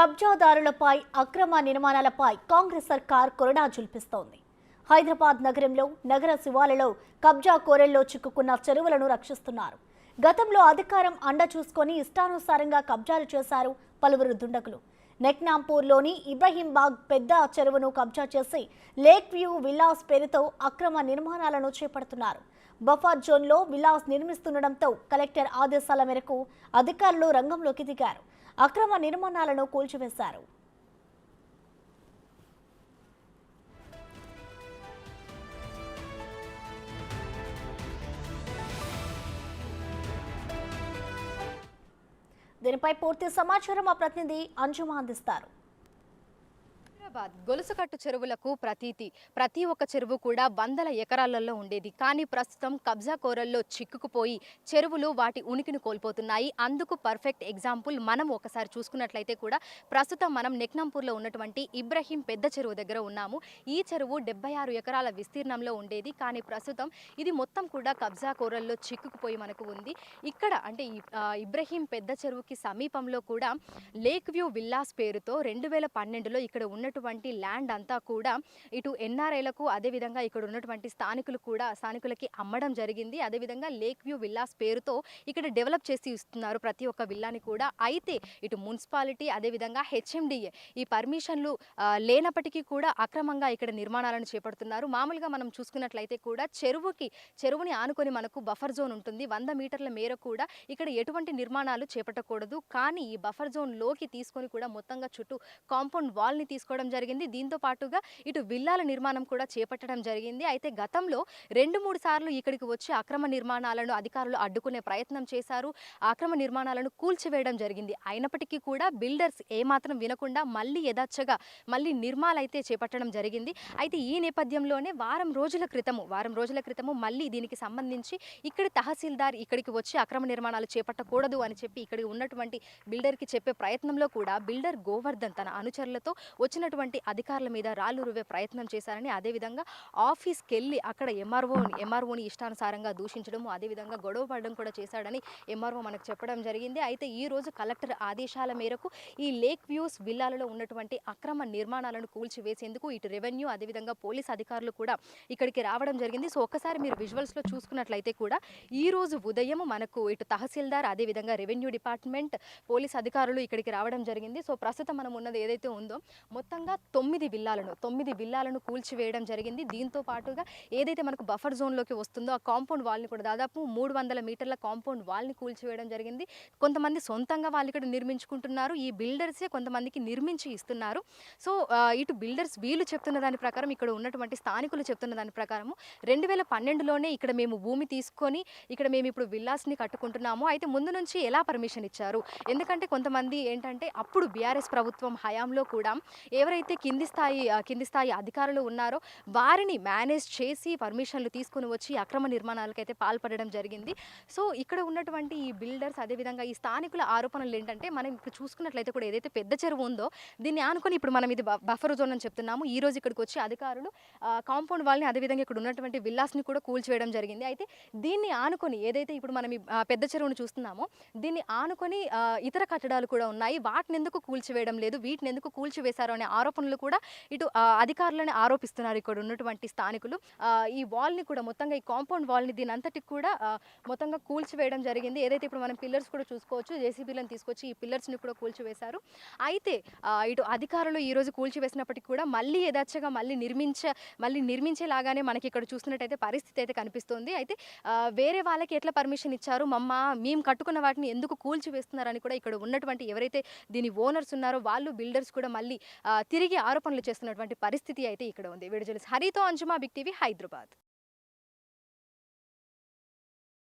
కబ్జాదారులపై అక్రమ నిర్మాణాలపై కాంగ్రెస్ సర్కార్ కొరడా జుల్పిస్తోంది. హైదరాబాద్ నగరంలో నగర శివాలలో కబ్జా కోరెల్లో చిక్కుకున్న చెరువులను రక్షిస్తున్నారు. గతంలో అధికారం అండ చూసుకొని ఇష్టానుసారంగా కబ్జాలు చేశారు పలువురు దుండగులు. నెక్నాంపూర్లోని ఇబ్రహీంబాగ్ పెద్ద చెరువును కబ్జా చేసి లేక్ వ్యూ విల్లాస్ పేరుతో అక్రమ నిర్మాణాలను చేపడుతున్నారు. బఫర్ జోన్లో విల్లాస్ నిర్మిస్తుండటంతో కలెక్టర్ ఆదేశాల మేరకు అధికారులు రంగంలోకి దిగారు. అక్రమ నిర్మాణాలను కూల్చివేశారు. దీనిపై పూర్తి సమాచారం మా ప్రతినిధి అంజుమా అందిస్తారు. గొలుసుకట్టు చెరువులకు ప్రతి ఒక్క చెరువు కూడా వందల ఎకరాలలో ఉండేది. కానీ ప్రస్తుతం కబ్జా కోరల్లో చిక్కుకుపోయి చెరువులు వాటి ఉనికిని కోల్పోతున్నాయి. అందుకు పర్ఫెక్ట్ ఎగ్జాంపుల్ మనం ఒకసారి చూసుకున్నట్లయితే కూడా ప్రస్తుతం మనం నెక్నాంపూర్లో ఉన్నటువంటి ఇబ్రహీం పెద్ద చెరువు దగ్గర ఉన్నాము. ఈ చెరువు 76 ఎకరాల విస్తీర్ణంలో ఉండేది. కానీ ప్రస్తుతం ఇది మొత్తం కూడా కబ్జా కోరల్లో చిక్కుకుపోయి మనకు ఉంది. ఇక్కడ అంటే ఇబ్రహీం పెద్ద చెరువుకి సమీపంలో కూడా లేక్ వ్యూ విల్లాస్ పేరుతో 2012లో ఇక్కడ ఉన్నటువంటి ల్యాండ్ అంతా కూడా ఇటు ఎన్ఆర్ఐలకు అదేవిధంగా ఇక్కడ ఉన్నటువంటి స్థానికులకి అమ్మడం జరిగింది. అదేవిధంగా లేక్ వ్యూ విల్లాస్ పేరుతో ఇక్కడ డెవలప్ చేసి ఇస్తున్నారు ప్రతి ఒక్క విల్లాని కూడా. అయితే ఇటు మున్సిపాలిటీ అదేవిధంగా హెచ్ఎండిఏ ఈ పర్మిషన్లు లేనప్పటికీ కూడా అక్రమంగా ఇక్కడ నిర్మాణాలను చేపడుతున్నారు. మామూలుగా మనం చూసుకున్నట్లయితే కూడా చెరువుని ఆనుకొని మనకు బఫర్ జోన్ ఉంటుంది. 100 మీటర్ల మేర కూడా ఇక్కడ ఎటువంటి నిర్మాణాలు చేపట్టకూడదు. కానీ ఈ బఫర్ జోన్ లోకి తీసుకొని కూడా మొత్తంగా చుట్టూ కాంపౌండ్ వాల్ని తీసుకోవడం జరిగింది. దీంతో పాటుగా ఇటు విల్లాల నిర్మాణం కూడా చేపట్టడం జరిగింది. అయితే గతంలో 2-3 సార్లు ఇక్కడికి వచ్చి అక్రమ నిర్మాణాలను అధికారులు అడ్డుకునే ప్రయత్నం చేశారు. అక్రమ నిర్మాణాలను కూల్చివేయడం జరిగింది. అయినప్పటికీ కూడా బిల్డర్స్ ఏమాత్రం వినకుండా మళ్ళీ యథాచ్ఛగా నిర్మాణాలైతే చేపట్టడం జరిగింది. అయితే ఈ నేపథ్యంలోనే వారం రోజుల క్రితము మళ్ళీ దీనికి సంబంధించి ఇక్కడ తహసీల్దార్ ఇక్కడికి వచ్చి అక్రమ నిర్మాణాలు చేపట్టకూడదు అని చెప్పి ఇక్కడ ఉన్నటువంటి బిల్డర్కి చెప్పే ప్రయత్నంలో కూడా బిల్డర్ గోవర్ధన్ తన అనుచరులతో వచ్చినటువంటి అధికారుల మీద రాళ్లు రువే ప్రయత్నం చేశారని, అదేవిధంగా ఆఫీస్కి వెళ్ళి అక్కడ ఎంఆర్ఓని ఇష్టానుసారంగా దూషించడం, అదేవిధంగా గొడవ పడడం కూడా చేశాడని ఎంఆర్ఓ మనకు చెప్పడం జరిగింది. అయితే ఈ రోజు కలెక్టర్ ఆదేశాల మేరకు ఈ లేక్ వ్యూస్ విల్లాలలో ఉన్నటువంటి అక్రమ నిర్మాణాలను కూల్చివేసేందుకు ఇటు రెవెన్యూ అదేవిధంగా పోలీస్ అధికారులు కూడా ఇక్కడికి రావడం జరిగింది. సో ఒక్కసారి మీరు విజువల్స్లో చూసుకున్నట్లయితే కూడా ఈ రోజు ఉదయం మనకు ఇటు తహసీల్దార్ అదేవిధంగా రెవెన్యూ డిపార్ట్మెంట్ పోలీస్ అధికారులు ఇక్కడికి రావడం జరిగింది. సో ప్రస్తుతం మనం ఉన్నది ఏదైతే ఉందో మొత్తంగా 9 విల్లాలను కూల్చివేయడం జరిగింది. దీంతో పాటుగా ఏదైతే మనకు బఫర్ జోన్లోకి వస్తుందో ఆ కాంపౌండ్ వాల్ని కూడా దాదాపు 300 మీటర్ల కాంపౌండ్ వాల్ని కూల్చివేయడం జరిగింది. కొంతమంది సొంతంగా వాళ్ళు ఇక్కడ నిర్మించుకుంటున్నారు. ఈ బిల్డర్సే కొంతమందికి నిర్మించి ఇస్తున్నారు. సో ఇటు బిల్డర్స్ వీళ్ళు చెప్తున్న దాని ప్రకారం, ఇక్కడ ఉన్నటువంటి స్థానికులు చెప్తున్న దాని ప్రకారం 2012లోనే ఇక్కడ మేము భూమి తీసుకొని ఇక్కడ మేము ఇప్పుడు విల్లాస్ని కట్టుకుంటున్నాము. అయితే ముందు నుంచి ఎలా పర్మిషన్ ఇచ్చారు? ఎందుకంటే కొంతమంది ఏంటంటే అప్పుడు బీఆర్ఎస్ ప్రభుత్వం హయాంలో కూడా ఎవరైతే కింది స్థాయి అధికారులు ఉన్నారో వారిని మేనేజ్ చేసి పర్మిషన్లు తీసుకుని వచ్చి అక్రమ నిర్మాణాలకైతే పాల్పడడం జరిగింది. సో ఇక్కడ ఉన్నటువంటి ఈ బిల్డర్స్ అదేవిధంగా ఈ స్థానికుల ఆరోపణలు ఏంటంటే, మనం ఇప్పుడు చూసుకున్నట్లయితే కూడా ఏదైతే పెద్ద చెరువు ఉందో దీన్ని ఆనుకొని ఇప్పుడు మనం ఇది బఫర్ జోన్ అని చెప్తున్నాము. ఈ రోజు ఇక్కడికి వచ్చి అధికారులు కాంపౌండ్ వాల్ని అదేవిధంగా ఇక్కడ ఉన్నటువంటి విల్లాస్ని కూడా కూల్చివేయడం జరిగింది. అయితే దీన్ని ఆనుకొని ఏదైతే ఇప్పుడు మనం ఈ పెద్ద చెరువును చూస్తున్నామో దీన్ని ఆనుకొని ఇతర కట్టడాలు కూడా ఉన్నాయి. వాటిని ఎందుకు కూల్చివేయడం లేదు, వీటిని ఎందుకు కూల్చివేశారు అనే ఆరోపణలు కూడా ఇటు అధికారులను ఆరోపిస్తున్నారు ఇక్కడ ఉన్నటువంటి స్థానికులు. ఈ వాల్ని కూడా మొత్తంగా ఈ కాంపౌండ్ వాల్ని దీని అంతటికి కూడా మొత్తంగా కూల్చివేయడం జరిగింది. ఏదైతే ఇప్పుడు మనం పిల్లర్స్ కూడా చూసుకోవచ్చు, జేసీబీలను తీసుకొచ్చి ఈ పిల్లర్స్ని కూడా కూల్చివేశారు. అయితే ఇటు అధికారులు ఈ రోజు కూల్చివేసినప్పటికీ కూడా మళ్ళీ యథాచ్ఛగా నిర్మించేలాగానే మనకి ఇక్కడ చూస్తున్నట్టయితే పరిస్థితి అయితే కనిపిస్తుంది. అయితే వేరే వాళ్ళకి ఎట్లా పర్మిషన్ ఇచ్చారు, మేము కట్టుకున్న వాటిని ఎందుకు కూల్చివేస్తున్నారని కూడా ఇక్కడ ఉన్నటువంటి ఎవరైతే దీని ఓనర్స్ ఉన్నారో వాళ్ళు బిల్డర్స్ కూడా మళ్ళీ తిరిగి ఆరోపణలు చేస్తున్నటువంటి పరిస్థితి అయితే ఇక్కడ ఉంది. వీడియో జర్నలిస్ట్ హరితో అంజుమా, బిగ్ టీవీ, హైదరాబాద్.